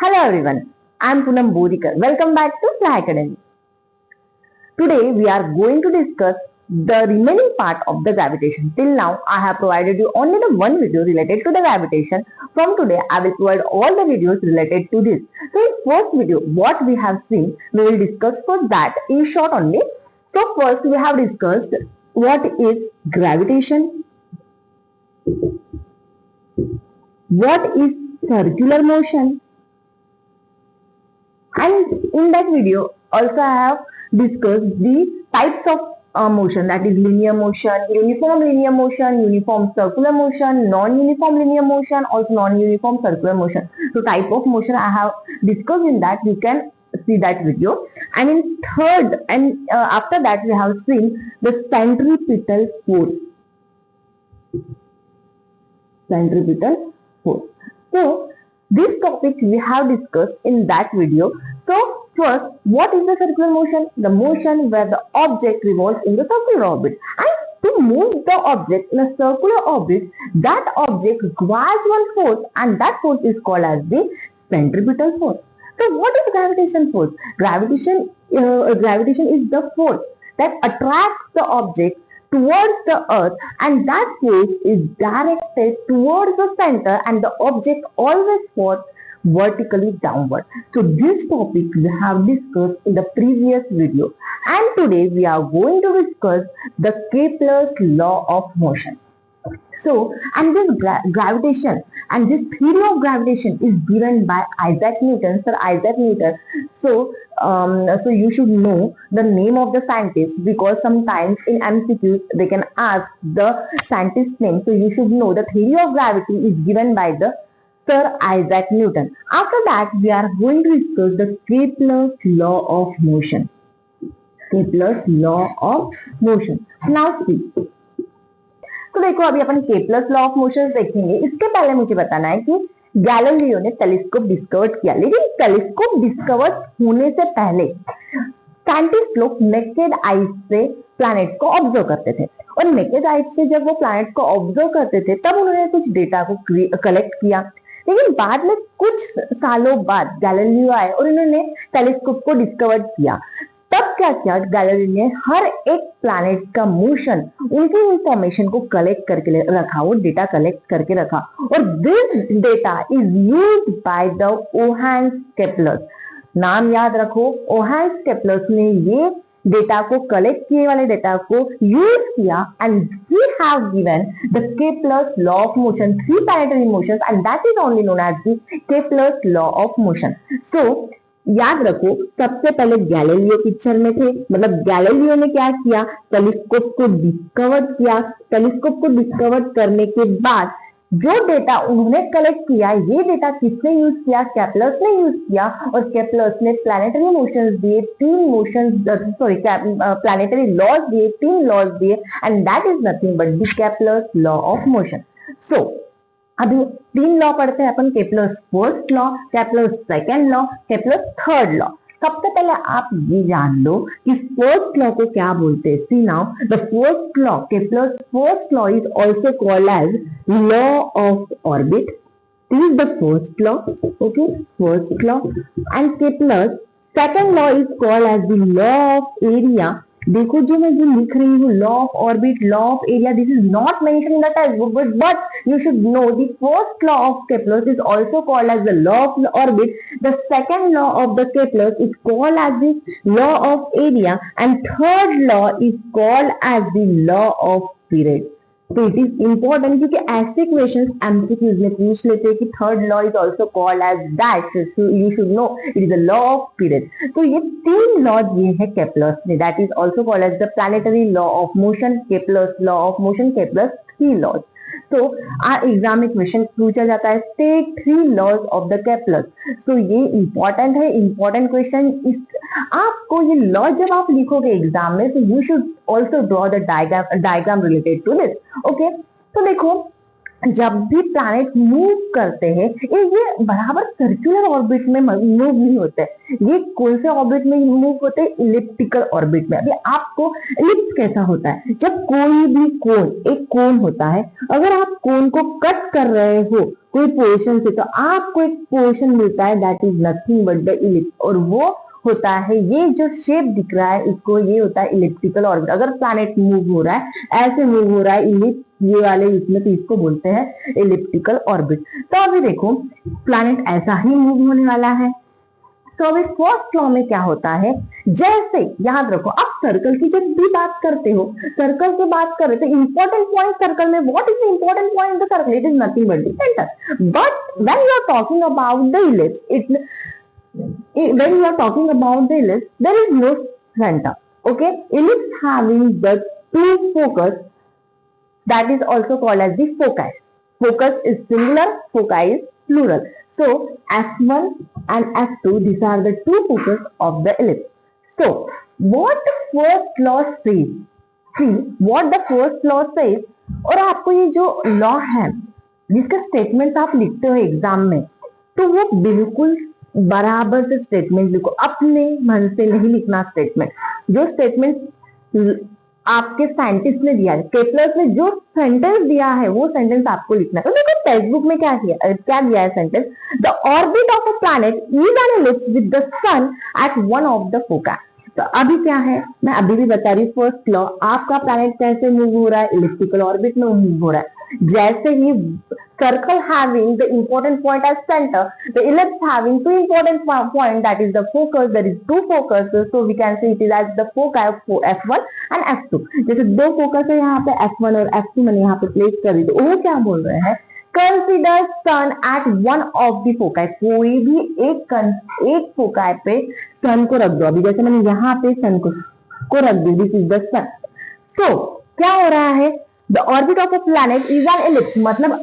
Hello everyone, I am Poonam Bodhikar. Welcome back to Fly Academy. Today we are going to discuss the remaining part of the gravitation. Till now I have provided you only the one video related to the gravitation. From today I will provide all the videos related to this. So in first video what we have seen, we will discuss for that in short only. So first we have discussed what is gravitation, what is circular motion, and in that video also I have discussed the types of motion, that is linear motion, uniform circular motion, non-uniform linear motion, also non-uniform circular motion. So type of motion I have discussed in that, you can see that video. And in third and after that we have seen the centripetal force. So this topic we have discussed in that video. So first, what is the circular motion? The motion where the object revolves in the circular orbit. And to move the object in a circular orbit, that object requires one force, and that force is called as the centripetal force. So what is gravitation force? Gravitation is the force that attracts the object towards the earth, and that force is directed towards the center, and the object always falls vertically downward. So this topic we have discussed in the previous video, and today we are going to discuss the Kepler's law of motion. So, and this gravitation and this theory of gravitation is given by Isaac Newton, Sir Isaac Newton. So you should know the name of the scientist, because sometimes in MCQs they can ask the scientist name. So you should know the theory of gravity is given by the Sir Isaac Newton. After that, we are going to discuss the Kepler's law of motion. Kepler's law of motion. Now see. तो देखो अभी अपन Kepler's law of motion देखेंगे. इसके पहले मुझे बताना है कि गैलीलियो ने टेलीस्कोप डिस्कवर किया, लेकिन टेलीस्कोप डिस्कवर होने से पहले साइंटिस्ट लोग नेकेड आईज से प्लैनेट्स को ऑब्जर्व करते थे, और नेकेड आईज से जब वो प्लैनेट्स को ऑब्जर्व करते थे तब उन्होंने कुछ डेटा को कलेक्ट किया. लेकिन बाद में कुछ सालों बाद गैलीलियो आए और उन्होंने टेलीस्कोप को डिस्कवर किया. तब क्या किया गैलीलियो ने, हर एक प्लैनेट का मोशन, उनकी इंफॉर्मेशन को कलेक्ट करके रखा, वो डेटा कलेक्ट करके रखा, और this data is used by the Johannes Kepler's. नाम याद रखो, ओहान्स केपलर्स ने ये डेटा को कलेक्ट किए वाले डेटा को यूज किया, and he have given the Kepler's law of motion, three planetary motions, and that is only known as the Kepler's law of motion. So याद रखो, सबसे पहले गैलीलियो पिक्चर में थे, मतलब गैलीलियो ने क्या किया, टेलीस्कोप को डिस्कवर किया. टेलीस्कोप को डिस्कवर करने के बाद जो डेटा उन्होंने कलेक्ट किया, ये डेटा किसने यूज किया, केपलर्स ने यूज किया, और केपलर्स ने प्लैनेटरी मोशंस दिए, प्लैनेटरी लॉज दिए, 3 लॉज दिए, and that is nothing but the Kepler's law of motion. So अभी 3 लॉ पढ़ते हैं अपन, Kepler's first law, Kepler's second law, Kepler's third law. सबसे पहले आप ये जान लो कि फर्स्ट लॉ को क्या बोलते हैं. See now, the first law, Kepler's first law is also called as law of orbit. This is the first law, okay, first law. And Kepler's second law is called as the law of area. देखो जो मैं जो लिख रही हूँ, law of orbit, law of area, this is not mention in the text book, but you should know the first law of Kepler's is also called as the law of orbit. The second law of the Kepler's is called as the law of area, and third law is called as the law of period. तो it is important, क्योंकि ऐसे questions MCQs में पूछ लेते हैं कि third law is also called as that, so you should know it is the law of period. तो ये 3 लॉ ये है केपलर्स ने, that is also called as the planetary law of motion, Kepler's law of motion, Kepler's 3 laws. तो exam में question पूछा जाता है, take 3 laws of the Kepler. सो ये इंपॉर्टेंट है, इंपॉर्टेंट क्वेश्चन. आपको ये लॉ जब आप लिखोगे एग्जाम में, तो you should also draw the diagram related to this. Okay, तो देखो जब भी प्लैनेट मूव करते हैं, ये बराबर सर्कुलर ऑर्बिट में मूव नहीं होते. ये कौन से ऑर्बिट में मूव होते हैं, इलिप्टिकल ऑर्बिट में. अभी आपको इलिप्स कैसा होता है, जब कोई भी कोन, एक कोन होता है, अगर आप कोन को कट कर रहे हो कोई पोजीशन से, तो आपको एक पोजीशन मिलता है that is nothing but the ellipse, और वो होता है, ये जो शेप दिख रहा है इसको, ये होता है इलिप्टिकल ऑर्बिट। अगर प्लैनेट मूव हो रहा है, ऐसे मूव हो रहा है इलिप्स, ये वाले इसमें, तो इसको बोलते हैं इलिप्टिकल ऑर्बिट। तो अभी देखो प्लैनेट ऐसा ही मूव होने वाला है। सो अभी फर्स्ट लॉ में क्या होता है, जैसे याद रखो आप सर्कल की जब भी बात करते हो, सर्कल की बात कर रहे थे, इंपॉर्टेंट पॉइंट सर्कल में, what is the important point in the circle, it is nothing but the centre. But when you are talking about the ellipse, when you are talking about the ellipse, there is no center. Okay, ellipse having the two focus, that is also called as the foci. Focus is singular, foci is plural. So f1 and f2, these are the two focus of the ellipse. So what first law says, see what the first law says, और आपको ये जो law है जिसका statement आप लिखते हो exam में, तो वो बिल्कुल बराबर से स्टेटमेंट लिखो, अपने मन से नहीं लिखना स्टेटमेंट। जो स्टेटमेंट आपके साइंटिस्ट ने दिया है, केपलर ने जो सेंटेंस दिया है वो सेंटेंस आपको लिखना है। तो देखो टेक्स्ट बुक में क्या दिया है sentence, the orbit of a planet is an ellipse with the sun at one of the foci. तो अभी क्या है, मैं अभी भी बता रही हूँ फर्स्ट लॉ, आपका प्लैनेट कैसे मूव हो रहा है, इलिप्टिकल ऑर्बिट में मूव हो रहा है। जैसे ही circle having the important point as center, the ellipse having two important point, that is the focus, there is two focuses, so we can say it is as the foci f1 and f2। जैसे दो focus है यहाँ पे f1 और f2 मैंने यहाँ पे place कर दी, तो वो क्या बोल रहे हैं, consider sun at one of the foci, कोई भी एक फोकाई पे सन को रख दो। अभी जैसे मैंने यहाँ पे सन को रख दी, दिस इज द सन। सो क्या हो रहा है, the orbit of a planet is an ellipse, मतलब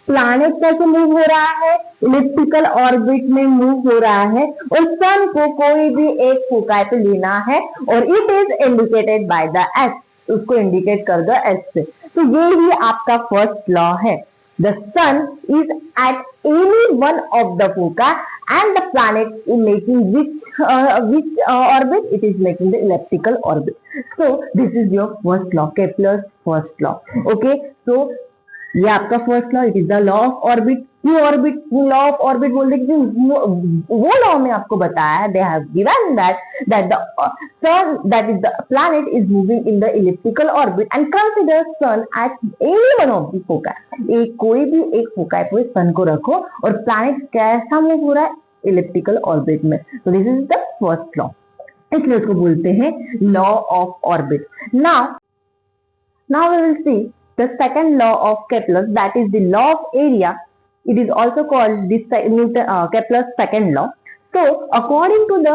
प्लैनेट कैसे मूव हो रहा है, इलिप्टिकल ऑर्बिट में मूव हो रहा है, और सन को कोई भी एक फोकाई पे लेना है, और it is indicated by the S, उसको इंडिकेट कर दो एस से। तो ये ही आपका फर्स्ट लॉ है, the sun is at any one of the foci and the planet is making which orbit, it is making the elliptical orbit. So this is your first law, Kepler's first law. Okay, so ये आपका first law, it is the law of orbit. क्यों orbit, law of orbit बोलते हैं, वो law में आपको बताया, they have given that the sun, that is the planet is moving in the elliptical orbit and consider sun at any one of the foci, एक कोई भी एक फोकाई पे सन को रखो और प्लैनेट कैसा मूव हो रहा है, इलिप्टिकल ऑर्बिट में। तो this is the first law, इसलिए उसको बोलते हैं law of orbit. Now we will see the second law of Kepler, that is the law of area. It is also called this Kepler's second law. So according to the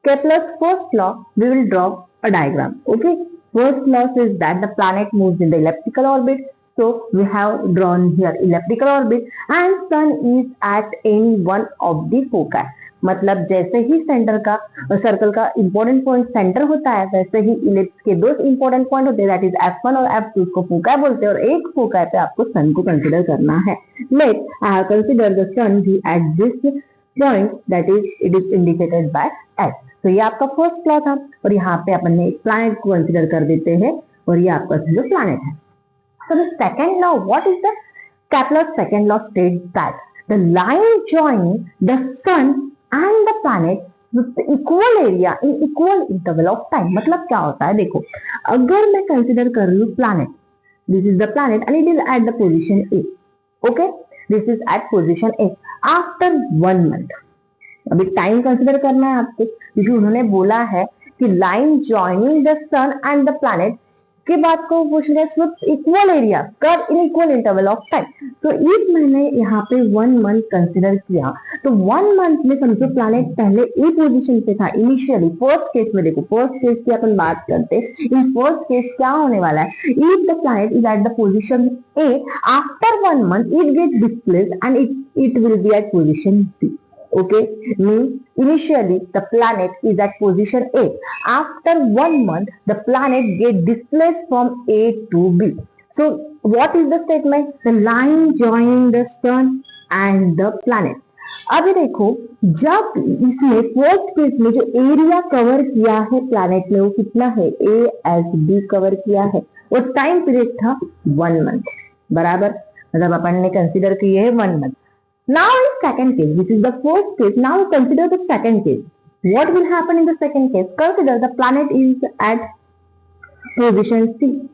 Kepler's first law, we will draw a diagram. Okay, first law says that the planet moves in the elliptical orbit. So we have drawn here elliptical orbit and sun is at any one of the foci. मतलब जैसे ही centre का circle का important point centre होता है, वैसे ही ellipse के दो important point होते हैं, दैट इज f1 और f2 को फोकाई बोलते हैं, और एक फोकाई पे आपको सन को कंसीडर करना है। Let I have consider the sun भी at this point, that is it is indicated by s। तो ये आपका फर्स्ट लॉ था, और यहाँ पे अपन ने एक प्लैनेट को कंसीडर कर देते हैं, और ये आपका जो प्लैनेट है। So the second law, what is the Kepler's second law states that the line joining the sun and the planet with equal area in equal interval of time। मतलब क्या होता है, देखो अगर मैं कंसिडर कर लूं planet, this is the planet and it is at the position A, okay, this is at position A after 1 month। अभी टाइम कंसिडर करना है आपको, क्योंकि उन्होंने बोला है कि line joining the sun and the planet के बाद को पूछ रहे हैं इक्वल एरिया कब in equal interval of time. तो इफ मैंने यहाँ पे 1 month कंसिडर किया, तो 1 month में समझो प्लैनेट पहले ए पोजीशन पे था इनिशियली, फर्स्ट केस में। देखो फर्स्ट केस की अपन बात करते हैं, इन फर्स्ट केस क्या होने वाला है, if the planet is at the position A after 1 month it get displaced and it will be at position B. Okay, means initially the planet is at position A. After 1 month, the planet get displaced from A to B. So, what is the statement? The line joining the sun and the planet. अभी देखो, जब इसने first case में जो area cover किया है planet में, वो कितना है, A as B कवर किया है, और टाइम पीरियड था 1 month, बराबर, मतलब अपन ने कंसिडर किए है 1 month। Now in second case, this is the first case. Now consider the second case. What will happen in the second case? Consider the planet is at position C.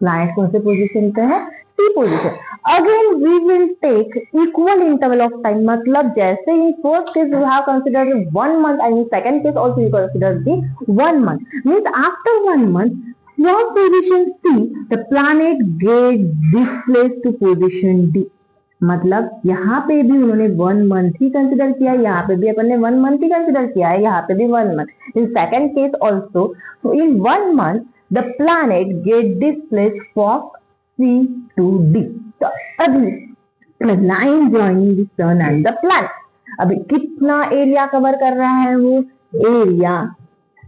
Planet कौन से position पे है? C position. Again we will take equal interval of time. मतलब जैसे in first case you have considered 1 month and in second case also you consider the 1 month. Means after 1 month from position C the planet get displaced to position D. मतलब यहाँ पे भी उन्होंने 1 month ही consider किया, यहाँ पे भी अपन ने 1 मंथ ही कंसिडर किया है, यहाँ पे भी 1 month. In second case also in 1 month the planet get displaced from C to D. तो अभी line joining the sun and the planet, अभी कितना एरिया कवर कर रहा है वो? एरिया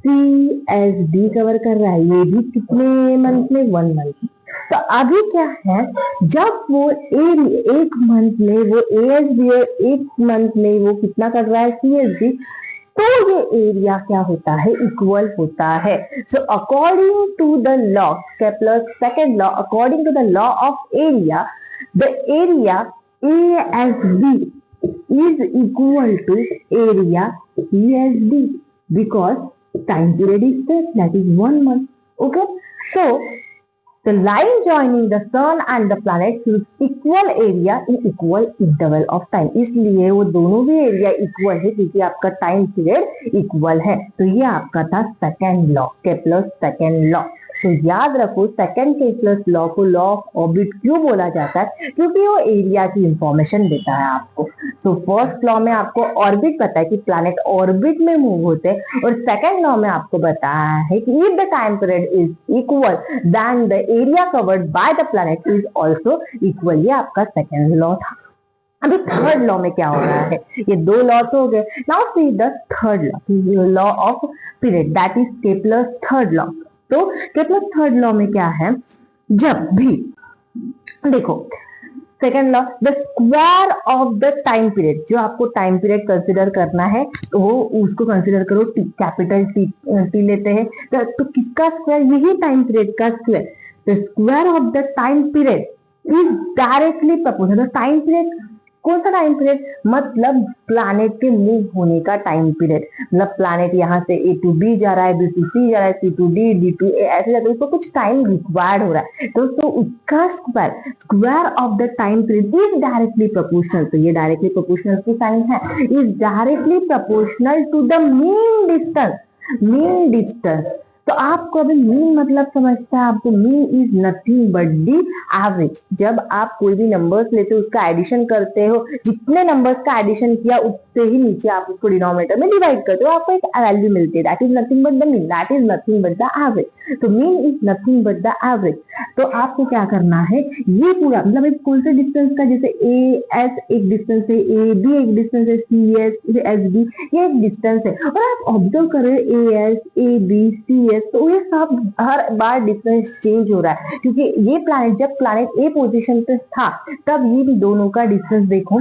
CSD कवर कर रहा है. ये भी कितने मंथ में? 1 मंथ. तो अभी क्या है, जब वो एक मंथ में वो ASD और एक मंथ में वो कितना कर रहा है? CSD. तो ये एरिया क्या होता है? इक्वल होता है. So according to the law, Kepler's second law, according to the law of area, the area ASD is equal to area CSD because time period is set, that is 1 month. Okay, so the line joining the sun and the planet is equal area in equal interval of time. इसलिए वो दोनों भी area equal है क्योंकि आपका time period equal है. तो ये आपका था second law, Kepler's second law. तो याद रखो सेकेंड केपलर्स लॉ को लॉ ऑफ ऑर्बिट क्यों बोला जाता है? क्योंकि वो एरिया की इंफॉर्मेशन देता है आपको. सो फर्स्ट लॉ में आपको ऑर्बिट पता है कि प्लैनेट ऑर्बिट में मूव होते हैं, और सेकेंड लॉ में आपको बताया है कि if the time period is equal then the area covered by the planet is also equal. ये आपका सेकेंड लॉ था. अभी थर्ड लॉ में क्या हो रहा है? ये दो लॉ तो हो गए. Now see the third law, law of period, that is Kepler's third law. तो केपलर्स थर्ड लॉ में क्या है? जब भी देखो second law, the square of the time period, जो आपको टाइम पीरियड कंसिडर करना है तो वो उसको कंसिडर करो टी, कैपिटल टी लेते हैं. तो किसका स्क्वायर? यही टाइम पीरियड का square. The square of the time period is directly proportional. Time period कौन सा टाइम पीरियड? मतलब प्लैनेट के मूव होने का टाइम पीरियड. मतलब प्लैनेट यहाँ से A to B जा रहा है, B to C जा रहा है, C to D, D to A, ऐसे जाते उसको कुछ टाइम रिक्वायर्ड हो रहा है. तो उसका square of the time period is directly proportional. तो ये डायरेक्टली प्रोपोर्शनल की साइन है. Is directly proportional to the mean distance. Mean distance तो आपको अभी मीन मतलब समझता है आपको? Mean is nothing but the average. जब आप कोई भी नंबर्स लेते हो उसका एडिशन करते हो, जितने नंबर्स का एडिशन किया उतने ही नीचे आप उसको डिनोमिनेटर में डिवाइड करते हो, आपको एक वैल्यू मिलती है. That is nothing but the mean, that is nothing but the average. तो mean is nothing but the average. तो आपको क्या करना है? ये पूरा मतलब एक कौन से डिस्टेंस का, जैसे ए एस एक डिस्टेंस है, ए बी एक डिस्टेंस है, सी एस एस डी ये एक डिस्टेंस है. और आप ऑब्जर्व कर रहे हो A S A B C S, तो ये सब हर बार डिस्टेंस चेंज हो रहा है क्योंकि ये प्लैनेट जब प्लैनेट ए पोजीशन पे था तब ये भी दोनों का डिस्टेंस देखो.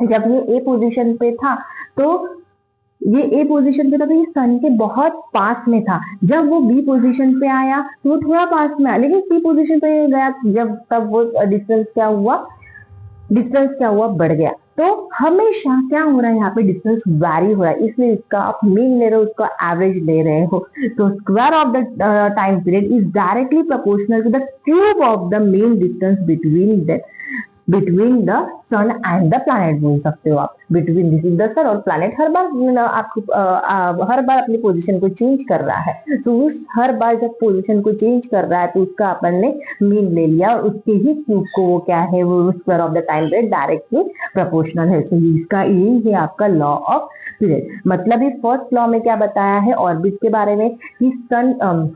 जब ये ए पोजीशन पे था तो ये ए पोजीशन पे था तो ये सन के बहुत पास में था. जब वो बी पोजीशन पे आया तो वो थोड़ा पास में आया, लेकिन सी पोजीशन पे गया जब तब वो डिस्टेंस क्या हुआ? बढ़ गया. तो हमेशा क्या हो रहा है? यहाँ पे डिस्टेंस वैरी हो रहा है, इसलिए इसका आप मीन ले रहे हो, उसका एवरेज ले रहे हो. तो square of the time period is directly proportional to the cube of the mean distance between the sun and the planet बोल सकते हो आप. Between this is the sun और प्लैनेट हर बार आपको हर बार अपनी पोजीशन को चेंज कर रहा है. तो उस हर बार जब पोजीशन को चेंज कर रहा है तो उसका अपन ने मीन ले लिया और उसके ही क्यूब को वो क्या है? वो square of the time period directly proportional है. तो इसका यही है आपका लॉ ऑफ पीरियड. मतलब इस फर्स्ट लॉ में क्या बताया है ऑर्बिट के बारे में कि सन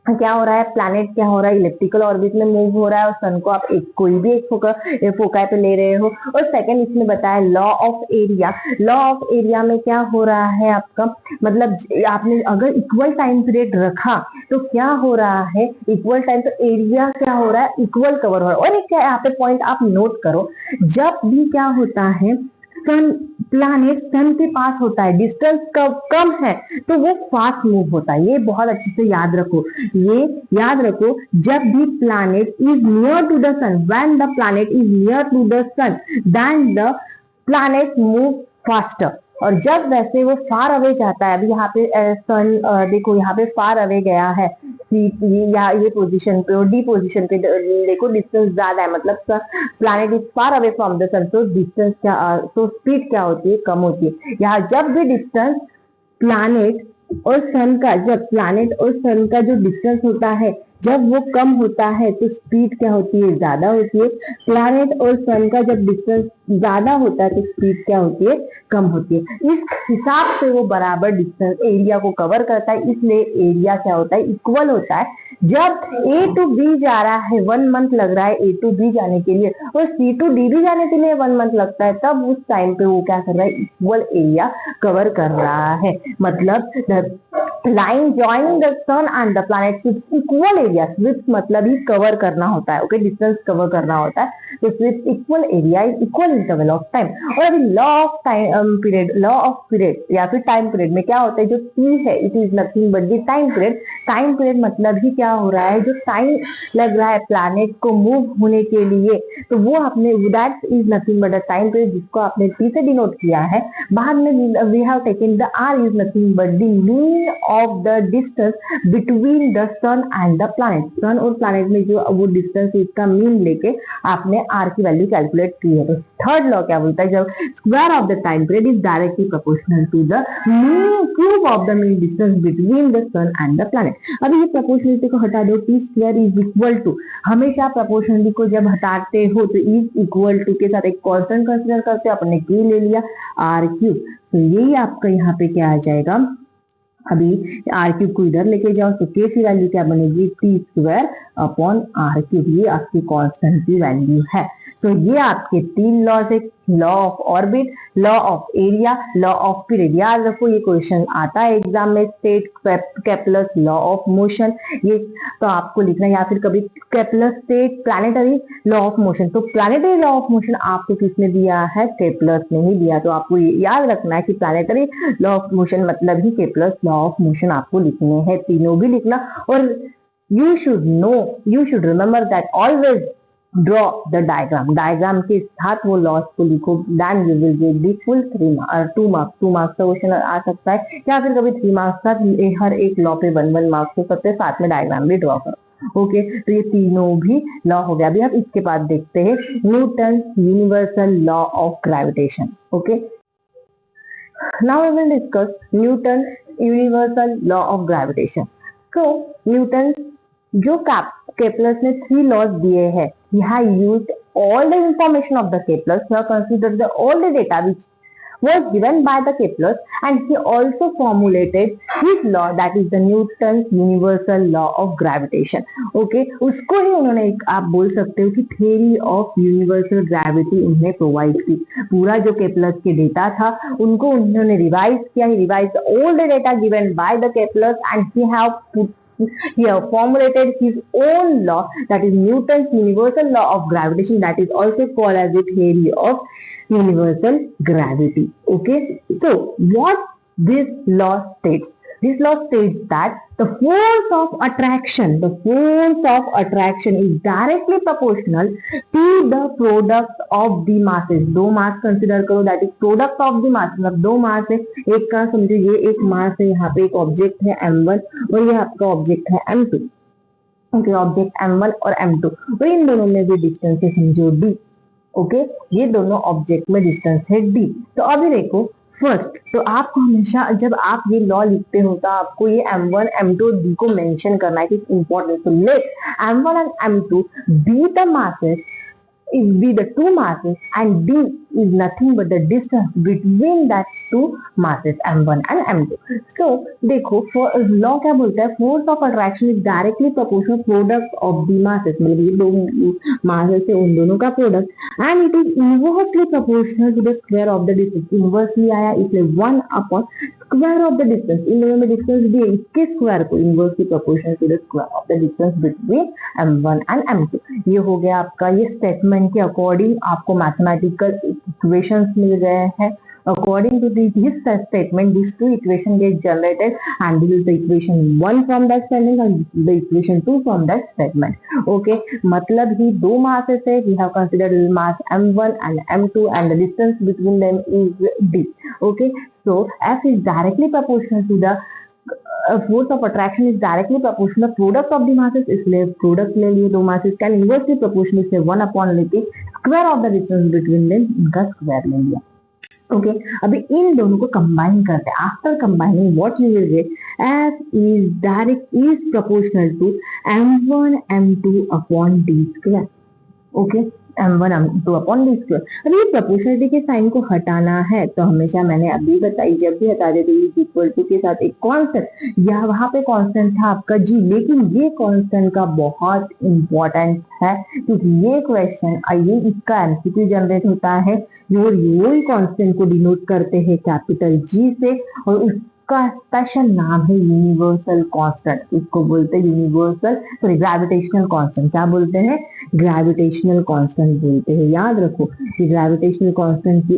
क्या हो रहा है? प्लैनेट क्या हो रहा है? इलेप्टिकल ऑर्बिट में मूव हो रहा है और सन को आप कोई भी एक फोकाई पे ले रहे हो. और सेकंड इसमें बताया law of area. Law of area में क्या हो रहा है आपका? मतलब आपने अगर इक्वल टाइम पीरियड रखा तो क्या हो रहा है? इक्वल टाइम तो एरिया क्या हो रहा है? इक्वल कवर हो रहा है. और एक यहाँ पे पॉइंट आप नोट करो, जब भी क्या होता है सन प्लैनेट सन के पास होता है, डिस्टेंस कम है तो वो फास्ट मूव होता है. ये बहुत अच्छे से याद रखो. ये याद रखो, जब भी planet is near to the sun, when the planet is near to the sun then the planet move faster, और जब वैसे वो फार अवे जाता है, अभी यहाँ पे सन देखो यहाँ पे फार अवे गया है या ये पोजीशन पे और डी पोजीशन पे देखो डिस्टेंस ज्यादा है, मतलब planet is far away from the sun, तो डिस्टेंस क्या, तो स्पीड क्या होती है, कम होती है। यहाँ जब भी डिस्टेंस प्लैनेट और सन का, जब प्लैनेट और सन का जो डिस्टेंस होता है जब वो कम होता है तो स्पीड क्या होती है, ज्यादा होती है। प्लैनेट और सन का जब डिस्टेंस ज्यादा होता है तो स्पीड क्या होती है, कम होती है। इस हिसाब से वो बराबर डिस्टेंस एरिया को कवर करता है, इसलिए एरिया क्या होता है, इक्वल होता है। जब ए टू बी जा रहा है 1 मंथ लग रहा है ए टू बी जाने के लिए, और सी टू डी भी जाने के लिए 1 मंथ लगता है, तब उस टाइम पे वो क्या कर रहा है, इक्वल एरिया कवर कर रहा है। मतलब line joining the sun and the planet sweeps equal area, sweeps मतलब ही कवर करना होता है, ओके, डिस्टेंस कवर करना होता है, तो sweeps equal area is equal interval of time. और अभी law of time period, law of period या फिर टाइम पीरियड में क्या होता है, जो टी है it is nothing but the time period. Time period मतलब ही क्या हो रहा है, जो टाइम लग रहा है प्लैनेट को मूव होने के लिए, तो वो आपने that is nothing but the time period, जिसको आपने टी से डिनोट किया है। बाद में we have taken the R is nothing but the mean of the distance between the sun and the planet. Sun और प्लैनेट में जो वो डिस्टेंस है इसका मीन लेके आपने आर की वैल्यू कैलकुलेट की है। तो थर्ड लॉ क्या बोलता है, जब square of the time period is directly proportional to the mean cube of the mean distance between the sun and the planet. अब ये प्रोपोर्शनलिटी को हटा दो, T square is equal to, हमेशा प्रोपोर्शनलिटी को जब हटाते हो तो इज इक्वल टू के साथ एक कांस्टेंट कंसीडर करते हो, अपने के ले लिया आर क्यूब, तो यही आपका यहाँ पे क्या आ जाएगा, अभी आर क्यूब को इधर लेके जाओ तो के की वैल्यू क्या बनेगी, T square upon R cube, ये आपकी कांस्टेंट की वैल्यू है। तो ये आपके 3 लॉज है, law of orbit, law of area, law of period. याद रखो ये क्वेश्चन आता है एग्जाम में, state Kepler's law of motion, ये तो आपको लिखना, या फिर कभी Kepler state planetary law of motion. तो प्लैनेटरी लॉ ऑफ मोशन आपको किसने दिया है, केपलर्स ने ही दिया, तो आपको याद रखना है कि प्लैनेटरी लॉ ऑफ मोशन मतलब ही केपलर्स लॉ ऑफ मोशन आपको लिखने हैं, तीनों भी लिखना। और you should know, you should remember that always draw the diagram, diagram के साथ वो लॉस को लिखो, then you will get the full 2 marks. 2 marks का क्वेश्चन आ सकता है, या फिर कभी 3 मार्क्स का, हर एक लॉ पे 1 मार्क्स हो सकते हैं, साथ में डायग्राम भी ड्रॉ करो। ओके, तो ये तीनों भी लॉ हो गया। अभी आप इसके बाद देखते हैं Newton universal law of gravitation. Okay, now we will discuss Newton universal law of gravitation. तो न्यूटन जो केपलर्स ने 3 लॉज दिए हैं, he had used all the information of the Keplers, now considered the all the data which was given by the Keplers, and he also formulated his law, that is the Newton's universal law of gravitation. Okay, उसको ही उन्होंने आप बोल सकते हो कि theory of universal gravity उन्हें provide की। पूरा जो केपलर्स के डेटा था उनको उन्होंने रिवाइज किया, he revised all the data given by the Keplers and he have put, he have formulated his own law, that is Newton's universal law of gravitation, that is also called as the theory of universal gravity. Okay, so what this law states, this law states that the force of attraction, the force of attraction is directly proportional to the product of the masses. 2 mass consider करो, that is product of the mass, मतलब 2 मास है, एक का समझो ये एक मास है, यहाँ पे एक ऑब्जेक्ट है m1 और ये आपका ऑब्जेक्ट है m2। ओके, ऑब्जेक्ट m1 और m2, और इन दोनों में भी डिस्टेंस है समझो d। ओके, ये दोनों ऑब्जेक्ट में डिस्टेंस है d। तो अभी देखो फर्स्ट, तो आपको हमेशा जब आप ये लॉ लिखते हो तो आपको ये m1 m2 d को मेंशन करना है, इट्स इंपॉर्टेंट। तो late m1 and m2 be the masses, is be the 2 masses, and d is nothing but the distance between that 2 masses m1 and m2. So देखो law क्या बोलता है, force of attraction is directly proportional product of the masses, मतलब ये 2 masses है उन दोनों का product, and it is inversely proportional to the square of the distance. Inversely आया इसलिए 1 upon square of the distance, इन दोनों में डिस्टेंस दिए, इसके स्क्वायर को inversely proportional to the square of the distance between m1 and m2। ये हो गया आपका, ये स्टेटमेंट के अकॉर्डिंग आपको मैथमेटिकल इक्वेशंस मिल गए हैं। According to this statement, these two equation get generated, and this is the equation 1 from that statement and this is the equation 2 from that statement. Okay, मतलब ही दो masses है. We have considered mass m1 and m2 and the distance between them is d. Okay, so F is directly proportional to the force of attraction is directly proportional to product of the masses. इसलिए product ले लिए दो masses can inversely proportional से 1 upon लेके square of the distance between them इनका square ले लिया. Okay अभी इन दोनों को कंबाइन करते हैं. After combining what you will get F is direct is proportional to m1 m2 upon d square. Okay m1 m2 upon d square. अभी ये प्रोपोर्शनलिटी के साइन को हटाना है तो हमेशा मैंने अभी बताई जब भी हटा देते इज इक्वल टू के साथ एक कांस्टेंट या वहां पे कांस्टेंट था आपका g, लेकिन ये कांस्टेंट का बहुत इंपॉर्टेंट है क्योंकि ये क्वेश्चन ये इसका एमसीक्यू जनरेट होता है. ये कांस्टेंट को डिनोट करते हैं कैपिटल जी से और उसका स्पेशल नाम है यूनिवर्सल कांस्टेंट. इसको बोलते हैं यूनिवर्सल सॉरी ग्रेविटेशनल कांस्टेंट. क्या बोलते हैं? ग्रेविटेशनल कांस्टेंट बोलते हैं. याद रखो कि ग्रेविटेशनल कांस्टेंट की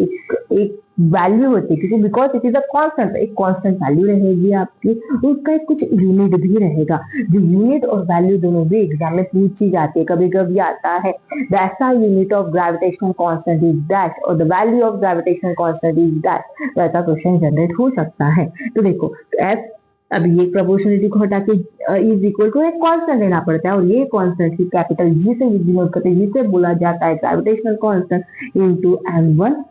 एक वैल्यू होती है क्योंकि because it is a constant, एक कांस्टेंट वैल्यू रहेगी आपकी, उसका एक कुछ यूनिट भी रहेगा. जो यूनिट और वैल्यू दोनों भी एग्जाम में पूछी जाती है. कभी कभी आता है the SI unit of gravitational constant is that और the value of gravitational constant is that. तो ऐसा क्वेश्चन जनरेट हो सकता है. तो देखो एफ अभी ये प्रोपोर्शनलिटी को हटा के इज इक्वल टू एक कांस्टेंट लेना पड़ता है और ये कांस्टेंट ही कैपिटल जी से डिनोट करते हैं. जिसे बोला जाता है gravitational constant into m1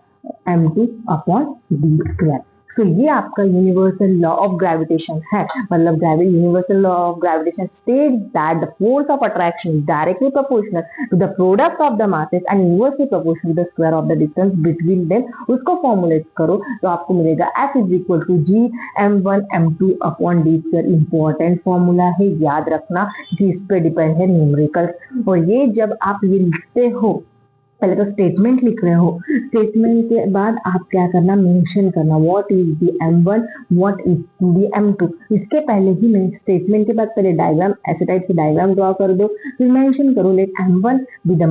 m2 upon d square. So ये आपका यूनिवर्सल लॉ ऑफ ग्रेविटेशन है. मतलब universal law of gravitation state that the force of attraction is directly proportional to the product of the masses and inversely proportional to the square of the distance between them. उसको formulate करो तो आपको मिलेगा F is equal to G m1 m2 upon d square. Important formula है, याद रखना कि इस पे डिपेंड है न्यूमेरिकल. और ये जब आप ये लिखते हो पहले तो स्टेटमेंट लिख रहे हो, स्टेटमेंट के बाद आप क्या करना मेंशन करना what is the m1 what is the m2. इसके पहले ही मैं स्टेटमेंट के बाद पहले डायग्राम ऐसे टाइप से डायग्राम ड्रॉ कर दो फिर मेंशन करो let m1 with the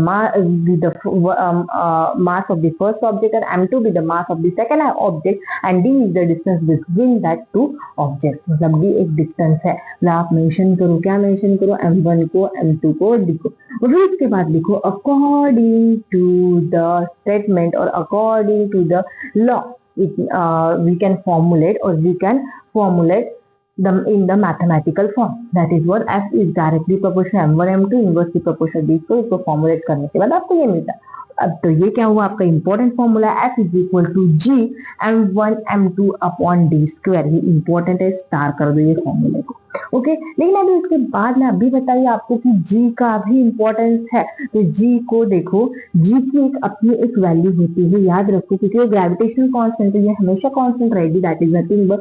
mass of the first object and m2 with the mass of the second object and d is the distance between that two object. मतलब d एक distance है. मतलब आप mention करो, क्या mention करो? m1 को m2 को d को. और फिर उसके बाद लिखो according to the statement or according to the law we can formulate or we can formulate them in the mathematical form. That is what F is directly proportional m1 m2 inversely proportional d. तो इसको formulate करने के बाद आपको ये मिलता है. अब तो ये क्या हुआ आपका important formula F is equal to G m1 m2 upon d square. ये इंपॉर्टेंट है, स्टार कर दो ये फॉर्मूले को. ओके लेकिन अभी उसके बाद में अभी बताइए आपको कि g का भी इंपॉर्टेंस है. तो g को देखो, g की एक अपनी एक वैल्यू होती है, याद रखो क्योंकि वो ग्रेविटेशनल कांस्टेंट है, ये हमेशा कांस्टेंट रहेगी. That is nothing but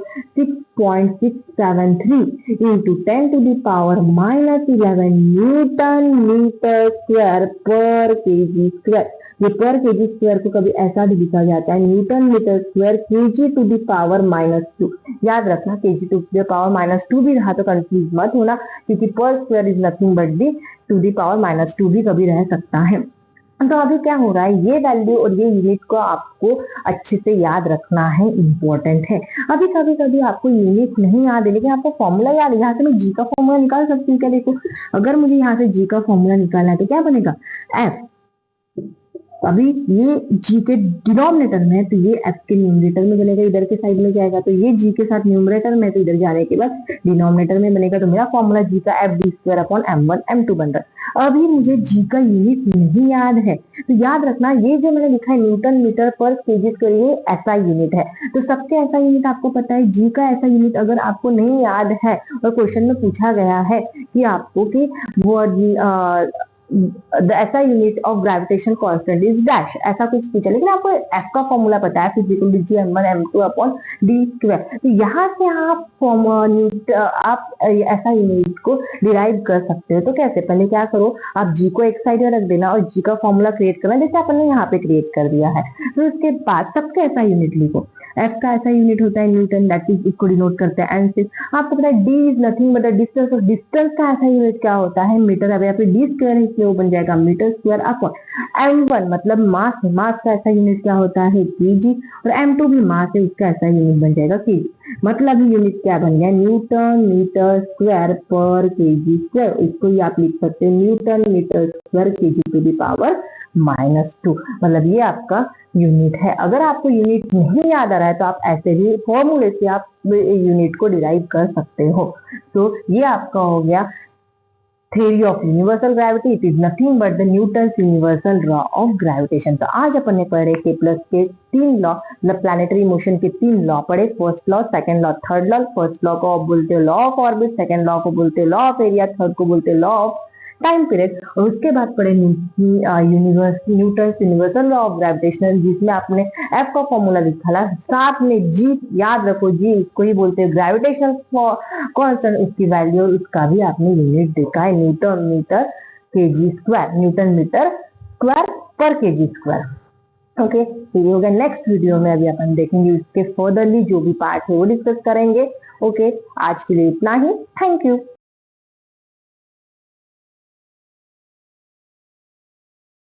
6.673 into 10 to the power minus 11 newton metre square per kg square. ये पर केजी स्क्वायर को कभी ऐसा भी लिखा जाता है newton metre square kg to the power -2. याद रखना केजी टू द पावर -2 भी रहा तो कंफ्यूज मत होना क्योंकि per square is nothing but the to the power -2 भी कभी रह सकता है. तो अभी क्या हो रहा है, ये वैल्यू और ये यूनिट को आपको अच्छे से याद रखना है, इंपॉर्टेंट है. अभी कभी कभी आपको यूनिट नहीं याद है लेकिन आपको फॉर्मूला याद है. यहाँ से मैं जी का फॉर्मूला निकाल सकती हूँ क्या? देखो अगर मुझे यहाँ से जी का फॉर्मूला निकालना है तो क्या बनेगा? एफ. अभी ये जी के डिनोमिनेटर में है तो ये एफ के न्यूमरेटर में बनेगा, इधर के साइड में जाएगा. तो ये जी के साथ न्यूमरेटर में तो इधर जाने के बाद डिनोमिनेटर में बनेगा. तो मेरा फॉर्मूला जी का F D square upon m1 m2 बन रहा है. अभी मुझे जी का यूनिट नहीं याद है तो याद रखना ये जो मैंने लिखा है न्यूटन मीटर पर केजी स्क्वायर ये ऐसा यूनिट है. तो सबसे ऐसा यूनिट आपको पता है. जी का ऐसा यूनिट अगर आपको नहीं याद है और क्वेश्चन में पूछा गया है कि आपको कि वो the SI unit of gravitational constant is dash ऐसा कुछ पूछा लेकिन आपको F का फॉर्मूला पता है फिजिकल जी m1 m2 upon d square. तो यहाँ से आप SI यूनिट को डिराइव कर सकते हो. तो कैसे? पहले क्या करो आप g को एक साइड में रख देना और g का फॉर्मूला क्रिएट करना जैसे आपने यहाँ पे क्रिएट कर दिया है. तो उसके बाद सबसे SI यूनिट लिखो. एफ का ऐसा यूनिट होता है न्यूटन, दैट इज इसको डिनोट करते हैं एन6। आपको पता है D is nothing but the distance, और डिस्टेंस का ऐसा यूनिट क्या होता है मीटर। अब यहाँ पे डी स्क्वायर है इसलिए वो बन जाएगा मीटर स्क्वायर अपॉन m1 मतलब मास है, मास का ऐसा यूनिट क्या होता है केजी, और m2 भी मास है उसका ऐसा यूनिट बन जाएगा केजी। मतलब यूनिट क्या बन गया newton metre square per kg square. इसको ही आप लिख सकते हैं newton metre square kg to the power -2। मतलब ये आपका यूनिट है। अगर आपको यूनिट नहीं याद आ रहा है तो आप ऐसे भी फॉर्मूले से आप यूनिट को डिराइव कर सकते हो। तो ये आपका हो गया theory of universal gravity. It is nothing but the Newton's universal law of gravitation. तो आज अपन ने पढ़े के प्लस के 3 लॉ, मतलब प्लैनेटरी मोशन के 3 लॉ पढ़े। First law, second law, third law. First law को बोलते हैं law of orbit, second law को बोलते हैं लॉ ऑफ एरिया, थर्ड को बोलते हैं लॉ ऑफ टाइम पीरियड। और उसके बाद पढ़े Newton universal law of gravitation, जिसमें आपने एफ का फॉर्मूला लिखा था, साथ में जी याद रखो, जी इसको ही बोलते हैं ग्रेविटेशन कांस्टेंट, उसकी वैल्यू और उसका भी आपने यूनिट देखा है newton metre kg square, newton metre square per kg square. Okay, तो ये होगा नेक्स्ट वीडियो में। अभी अपन देखेंगे इसके फर्दरली जो भी पार्ट है वो डिस्कस करेंगे। ओके, आज के लिए इतना ही। Thank you.